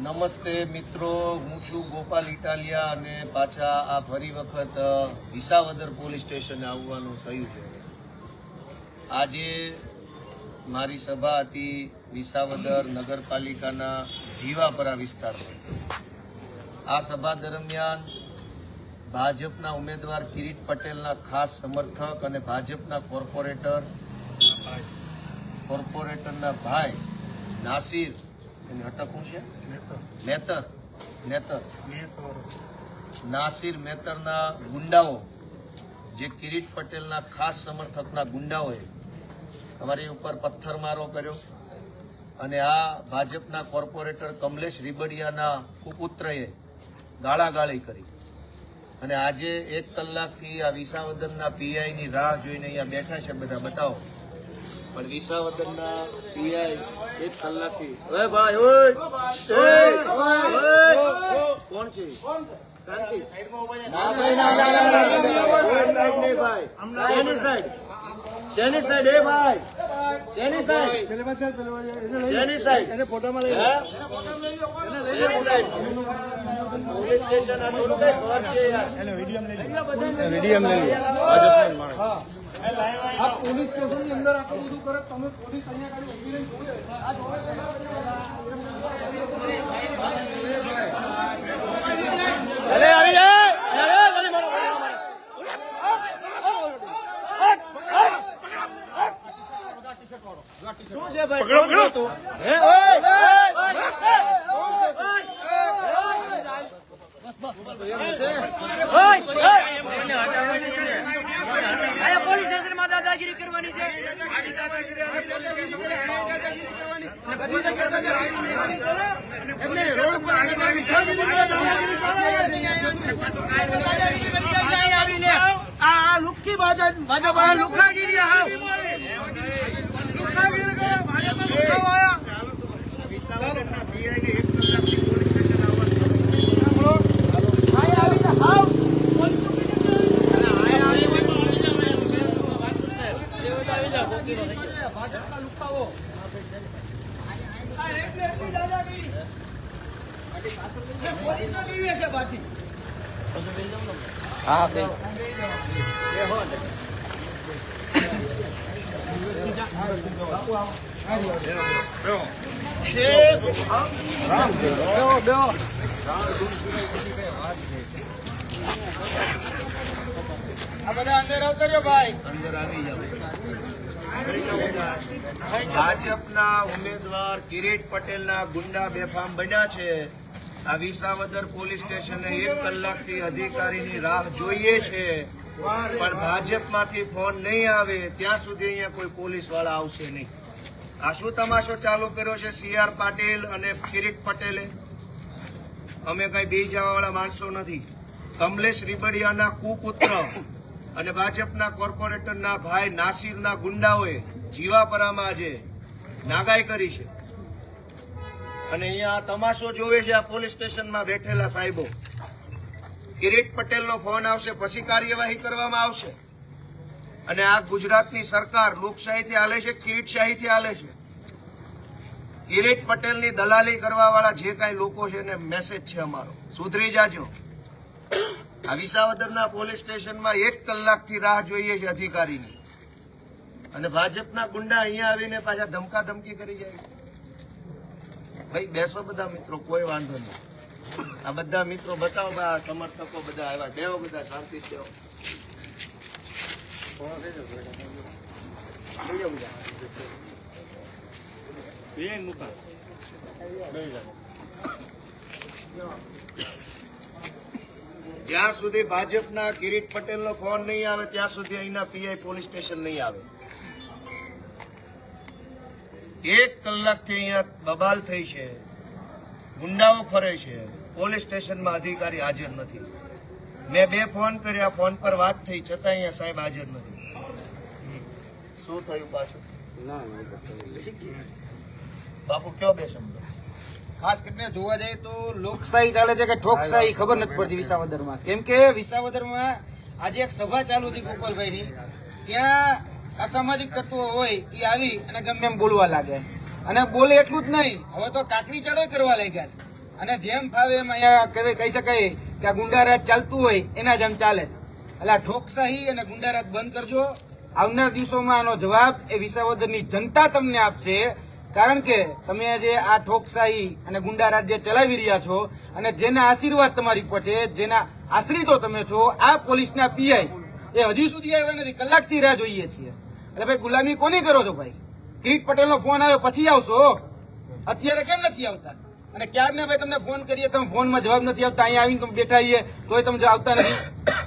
નમસ્તે મિત્રો, હું છું ગોપાલ ઇટાલિયા અને પાછા આ ફરી વખત વિસાવદર પોલીસ સ્ટેશને આવવાનું થયું છે। આજે મારી સભા હતી વિસાવદર નગરપાલિકાના જીવાપરા વિસ્તારમાં। આ સભા દરમિયાન ભાજપના ઉમેદવાર કિરીટ પટેલના ખાસ સમર્થક અને ભાજપના કોર્પોરેટરના ભાઈ નાસિર નાસિર મેતરના ગુંડાઓ, જે કિરીટ પટેલના ખાસ સમર્થકના ગુંડાઓએ અમારી ઉપર પથ્થરમારો કર્યો અને આ ભાજપના કોર્પોરેટર કમલેશ રીબડિયાના કુપુત્રએ ગાળાગાળી કરી અને આજે 1 કલાકથી આ વિસાવદરના પીઆઈની રાહ જોઈને અહીંયા બેઠા છે। બધા બતાવો, પણ વિસાવદરના પીઆઈ 1 કલાકથી ભાઈ કોણ છે? શાંતિ શેની સાઈડ એ ભાઈ શેની સાઈડ ફોટામાં લઈ પોલીસ સ્ટેશન આ થોડું કઈ ખબર છે યાર, વિડીયો લઈ આ પોલીસ સ્ટેશન ની અંદર આટલું બધું કરે, તમે પોલીસ અહીંયા પોલીસ સ્ટેશન માં દાદાગીરી કરવાની છે। આ લુખ્ખી ભાજપ લુખાગીરી બધા અંદર આવતો ભાઈ, અંદર આવી જાવ। ભાજપના ઉમેદવાર કિરીટ પટેલના ગુંડા બેફામ બન્યા છે। આ વિસાવદર પોલીસ સ્ટેશને 1 કલાકથી અધિકારીની રાહ જોઈએ છે, પણ ભાજપમાંથી ફોન નહીં આવે ત્યાં સુધી અહીંયા કોઈ પોલીસ વાળા આવશે નહીં। આ શું તમાશો ચાલુ કર્યો છે CR પાટીલ અને કિરીટ પટેલે? અમે કઈ બી જવા વાળા માણસો નથી। કમલેશ રીબડિયાના કુપુત્ર અને ભાજપના કોર્પોરેટરના ભાઈ નાસિરના ગુંડાઓએ જીવાપરામાં આજે નાગાઈ કરી છે અને અહીંયા તમાશો જોવે છે આ પોલીસ સ્ટેશનમાં બેઠેલા સાહેબો। કિરીટ પટેલનો ફોન આવશે પછી કાર્યવાહી કરવામાં આવશે અને આ ગુજરાતની સરકાર લોકશાહીથી હાલે છે, કિરીટશાહીથી હાલે છે। કિરીટ પટેલની દલાલી કરવા વાળા જે કાંઈ લોકો છે એને મેસેજ છે અમારો, સુધરી જાજો। આ વિસાવદરના પોલીસ સ્ટેશનમાં 1 કલાકથી રાહ જોઈએ છે અધિકારીની અને ભાજપના ગુંડા અહીંયા આવીને પાછા ધમકાધમકી કરી જાય। ભાઈ બેસો બધા મિત્રો, કોઈ વાંધો નહીં। આ બધા મિત્રો બતાવો, આ સમર્થકો બધા આવ્યા, બેહો બધા શાંતિ દેવો। જ્યાં સુધી ભાજપના કિરીટ પટેલનો ફોન નહીં આવે ત્યાં સુધી અહીંના પીઆઈ પોલીસ સ્ટેશન નહીં આવે। 1 કલાકથી અહીંયા બબાલ થઈ છે, ગુંડાઓ ફરે છે, પોલીસ સ્ટેશનમાં અધિકારી હાજર નથી। મેં 2 ફોન કર્યા, ફોન પર વાત થઈ છતાં અહીંયા સાહેબ હાજર નથી। શું થયું પાછું? બાપુ કયો 2 શબ્દ? ખાસ કરીને જોવા જાય તો લોકશાહી ચાલે છે કે ઠોકશાહી ખબર નથી પડતી વિસાવદરમાં। કેમ કે વિસાવદરમાં આજે એક સભા ચાલુ હતી ગોપાલભાઈની, ત્યાં અસામાજિક તત્વો હોય એ આવી અને ગમે એમ બોલવા લાગે અને બોલે એટલું જ નહીં, હવે તો કાકરી ચડો કરવા લાગ્યા છે। અને જેમ ફાવે એમ અહીંયા કહી શકાય કે આ ગુંડારાજ ચાલતું હોય એના જેમ ચાલે છે. એટલે આ ઠોકશાહી અને ગુંડારાજ બંધ કરજો. આવનાર દિવસોમાં આનો જવાબ એ વિસાવદરની જનતા તમને આપશે. કારણ કે તમે જે આ ઠોકશાહી અને ગુંડારાજ જે ચલાવી રહ્યા છો અને જેના આશીર્વાદ તમારી પર છે, જેના આશ્રિતો તમે છો, આ પોલીસના પીઆઈ એ હજી સુધી આવ્યા નથી. કલાકથી રાહ જોઈએ છીએ. એટલે ભાઈ ગુલામી કોની કરો છો ભાઈ? કિરીટ પટેલનો ફોન આવ્યો પછી આવશો, અત્યારે કેમ નથી આવતા? અને ક્યારને ભાઈ તમને ફોન કરીએ તમે ફોનમાં જવાબ નથી આપતા, અહીંયા આવીને તમે બેઠા આવીએ તોય તમે આવતા નથી.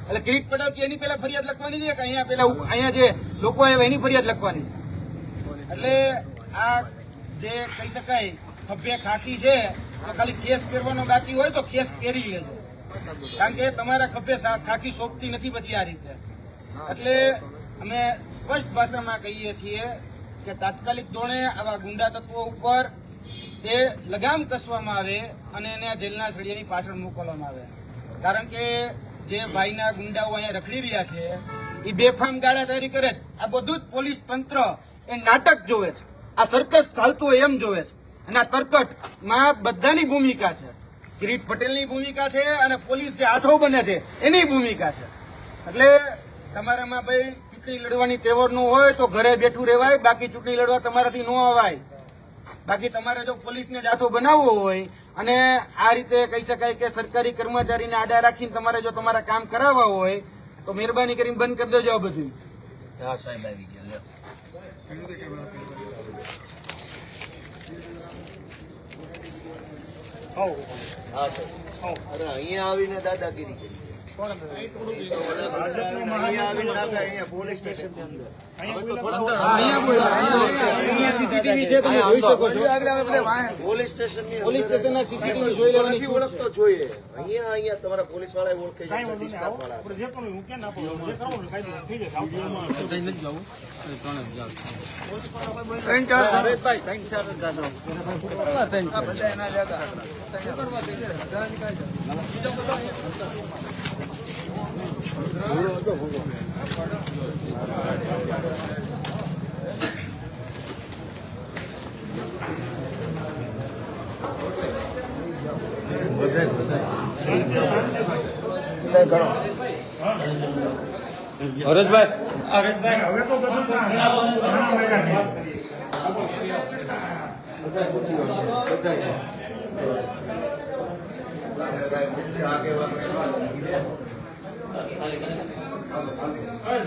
એટલે કિરીટ પટેલ કે એની પેલા ફરિયાદ લખવાની છે કે અહીંયા પેલા અહીંયા જે લોકો આવ્યા એની ફરિયાદ લખવાની છે? એટલે આ જે કહી શકાય ખભે ખાખી છે તો ખાલી ખેસ પહેરવાનો બાકી હોય તો ખેસ પહેરી લેજો, કારણ કે તમારા ખભે ખાખી સોંપતી નથી પછી આ રીતે. એટલે અમે સ્પષ્ટ ભાષામાં કહીએ છીએ કે તાત્કાલિક ધોરણે આવા ગુંડા તત્વો ઉપર એ લગામ કસવામાં આવે અને એને જેલના સળિયાની પાછળ મોકલવામાં આવે. કારણ કે જે ભાઈના ગુંડાઓ અહીંયા રખડી રહ્યા છે એ બેફામ ગાળાચારી કરે છે. આ બધું જ પોલીસ તંત્ર એ નાટક જોવે છે, આ સર્કસ ચાલતું હોય એમ જોવે છે. અને આ તરકટમાં બધાની ભૂમિકા છે. કિરીટ પટેલની ભૂમિકા છે અને પોલીસ જે હાથો બને છે એની ભૂમિકા છે. એટલે તમારામાં ભાઈ ચૂંટણી લડવાની તેવરનું હોય તો ઘરે બેઠું રહેવાય, બાકી ચૂંટણી લડવા તમારાથી ન અવાય. બાકી તમારે જો પોલીસને જ હાથો બનાવવો હોય અને આ રીતે કહી શકાય કે સરકારી કર્મચારીને આડા રાખીને તમારે જો તમારા કામ કરાવવા હોય તો મહેરબાની કરીને બંધ કરી દેજો આ બધું. હા સાહેબ આવી ગયા. અરે અહીંયા આવીને દાદાગીરી કરી. અહીંયા આવીને નાખા અહીંયા પોલીસ સ્ટેશન ની અંદર. પોલીસ સ્ટેશન ની પોલીસ સ્ટેશનના સીસીટીવી જોઈ લેવાની નથી ઓળખતો જોઈએ. અહીંયા તમારા પોલીસ વાળા ઓળખે છે, ડિસ્ટાફ વાળા. હરેશભાઈ હવે તો બધું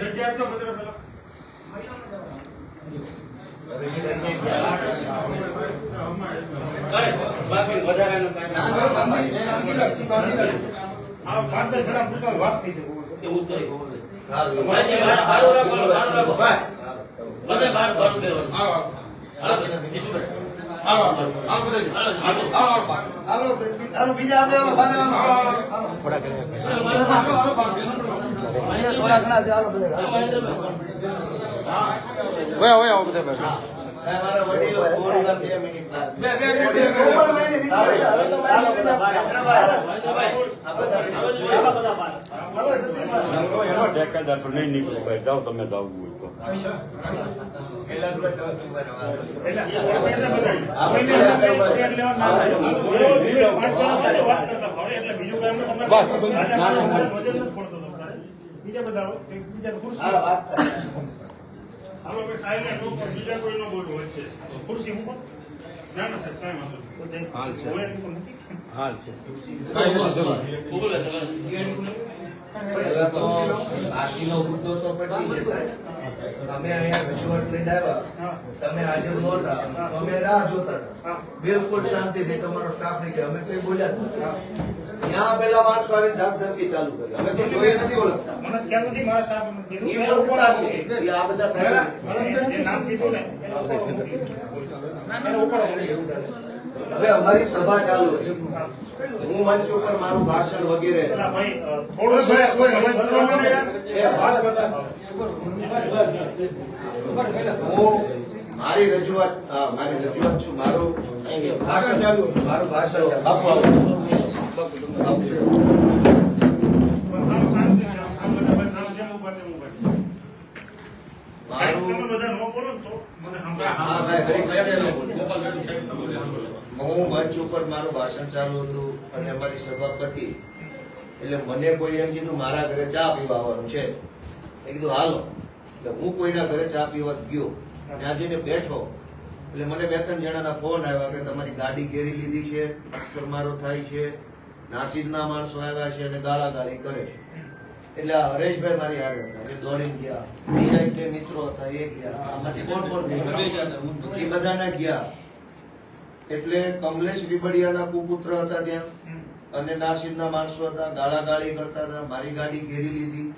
જગ્યા તો વાત થઈ છે. મારા વડીલો થોડી વાર 2 મિનિટ એનો ટેકેદાર તો નહીં નીકળો ભાઈ, જાઓ તમે જાવું હોય તો. હાલો બીજા કોઈ નો બોલવું હોય છે. ખુરશી મૂકો. ના ના સાહેબ કાંઈ વાંધો નહીં. હાલ છે. બાકીનો મુદ્દો તો પછી છે સાહેબ. અમે અહીંયા રજૂઆત લઈને આવ્યા, તમે હાજર નહોતા, તો અમે રાહ જોતા હતા. બિલકુલ શાંતિથી તમારો સ્ટાફ નહીં કે અમે કઈ બોલ્યા જ નથી. ત્યાં પેલા માણસો આવીને ધાકધમકી ચાલુ કરી. અમે તો જોઈએ નથી ઓળખતા. મને ખ્યાલ નથી મારા સ્ટાફ એ ઓળખતા છે એ આ બધા સાહેબ. નામ કીધું ને હવે અમારી સભા ચાલુ હતી, હું મંચ ઉપર મારું ભાષણ વગેરે ભાઈ થોડું હું મારી રજૂઆત છું. મારું ભાષણ ચાલુ, મારું ભાષણ બાપુ હું મંચ ઉપર મારું ભાષણ ચાલુ હતું અને અમારી સભા પતી એટલે મને કોઈ એમ કીધું મારા ઘરે ચા પીવા આવવાનું છે. મેં કીધું હાલો. એટલે હું કોઈના ઘરે ચા પીવા ગયો, ત્યાં જઈને બેઠો એટલે મને 2-3 જણાના ફોન આવ્યા કે તમારી ગાડી ઘેરી લીધી છે, પથ્થરમારો થાય છે, નાસીદના માણસો આવ્યા છે અને ગાળાગાળી કરે છે. એટલે આ હરેશભાઈ મારી હારે હતા, એ દોડીને ગયા. બીજા એટલે મિત્રો હતા, એ ગયા. આમાંથી કોણ ગયા? એ બધાના ગયા. એટલે કમલેશ રીબડિયાના કુપુત્ર હતા ત્યાં અને નાસીદના માણસો હતા, ગાળાગાળી કરતા હતા, મારી ગાડી ઘેરી લીધી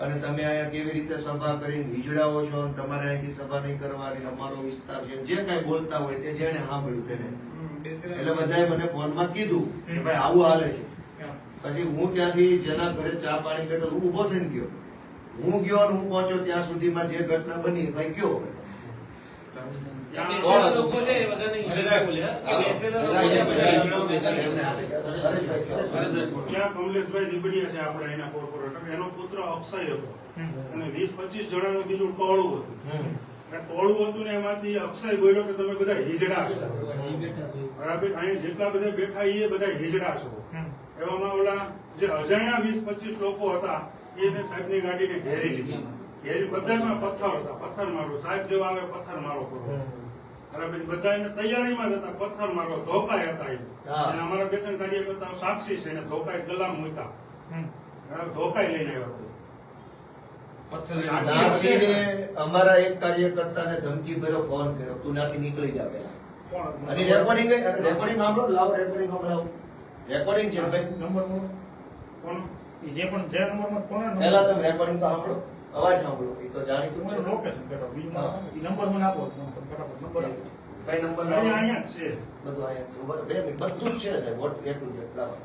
અને તમે અહીંયા કેવી રીતે સભા કરીને હિજડાઓ છો અને તમારે અહીંથી સભા નહીં કરવાની, અમારો વિસ્તાર છે, જે કઈ બોલતા હોય તે જેને સાંભળ્યું તેને. એટલે બધાએ મને ફોનમાં કીધું કે ભાઈ આવું હાલે છે. પછી હું ત્યાંથી જેના ઘરે ચા પાણી પીતો હું ઉભો થઈને ગયો. હું ગયો અને હું પહોંચ્યો ત્યાં સુધીમાં જે ઘટના બની ભાઈ કયો ત્યાં કમલેશભાઈ રીબડિયા છે આપણા એના કોર્પોરેટર, એનો પુત્ર અક્ષય હતો અને 20-25 જણાનું બીજું ટોળું હતું. ટોળું હતું ને એમાંથી અક્ષય બોલ્યો કે તમે બધા હિજડા છો. બરાબર, અહીંયા જેટલા બધા બેઠા એ બધા હિજડા છો. એવામાં ઓલા જે અજાણ્યા 20-25 લોકો હતા એને સાહેબની ગાડીને ઘેરી લીધી. ઘેરી બધામાં પથ્થર હતા, પથ્થર મારો સાહેબ જેવા આવે પથ્થર મારો કરો. બરાબર, બધા એને તૈયારીમાં જ હતા, પથ્થર મારો ધોકાય હતા. અને અમારા 2-3 કાર્યકર્તાઓ સાક્ષી છે, એને ધોકાય ગલામ મૂક્યા. બરાબર, ધોકાય લઈને આવ્યા. નાસીરે અમારા એક કાર્યકર્તાને ધમકી ભર્યો, ફોન કર્યો, તું ત્યાંથી નીકળી જા પહેલા. અને રેકોર્ડિંગ સાંભળો, લાવો રેકોર્ડિંગ સંભળાવો. રેકોર્ડિંગ છે ભાઈ, કોણ જે પણ જે નંબરમાં કોણ પહેલા તમે રેકોર્ડિંગ તો સાંભળો, અવાજ સાંભળો, એ તો જાણીતું છે. લોકેશન બેઠો નંબર મને આપો. નંબર કઈ નંબર અહીંયા જ છે. બધું અહીંયા છે. ઉભા રહો, 2 મિનિટ, બધું જ છે સાહેબ, વોટ એટલું છે. લાવો.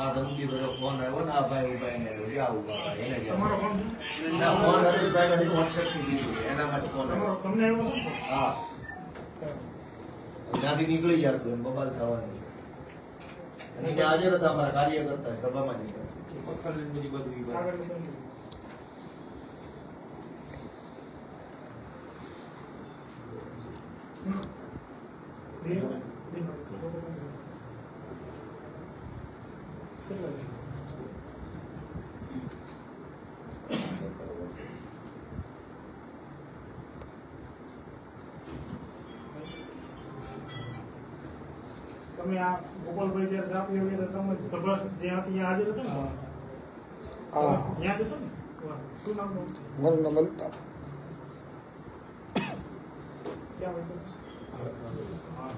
આ ધમકી ભર્યો ફોન આવ્યો ને આ ભાઈ ઉભા એને આવ્યો, ક્યાં ઉભા એને તમારો ફોન ના, ફોન હરેશભાઈ નથી, WhatsApp થી લીધું એનામાં જ ફોન આવ્યો. તમને આવ્યો છે? હા, ત્યાંથી નીકળી જતું એમ બબાલ થવાની છે. અને ત્યાં હાજર હતા અમારા કાર્યકર્તા સભામાં જ હતા. તમે આ ગોપાલભાઈ જયારે આપી હોય તમે સભા જ્યાં હતી હાજર હતો ને? ત્યાં જ હતો ને? શું નામ હતું? મારું નામ અલ્તાફ. ક્યાં હતો? હા.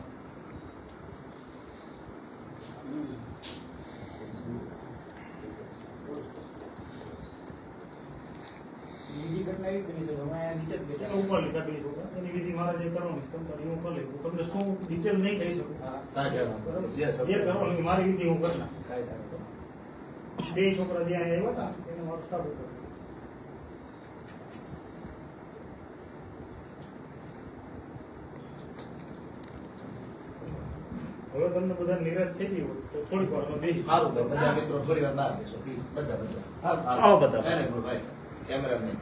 બીજી ઘટના એવી બની છે, અમે અહીંયા નીચે જ બેઠા. એનો ઉપર લીધા બે લોકો. એની વિધિ મારા જે કરવાની છે, તમે હું કરી લઉં. તમને શું ડિટેલ નહીં કહી શકું. જે જે કરવાની મારી વિધિ હું કરી નાખું. કાયદા બે છોકરા જે અહીંયા આવ્યા હતા એને મારું સ્ટાફ હતો. હવે તમને બધા નિરાશ થઈ ગયું તો થોડીક વારમાં બેસી સારું ભાઈ, બધા મિત્રો થોડી વાર બહાર બેસો પ્લીઝ. બધા આવો બધા. વેરી ગુડ ભાઈ, કેમેરામેન.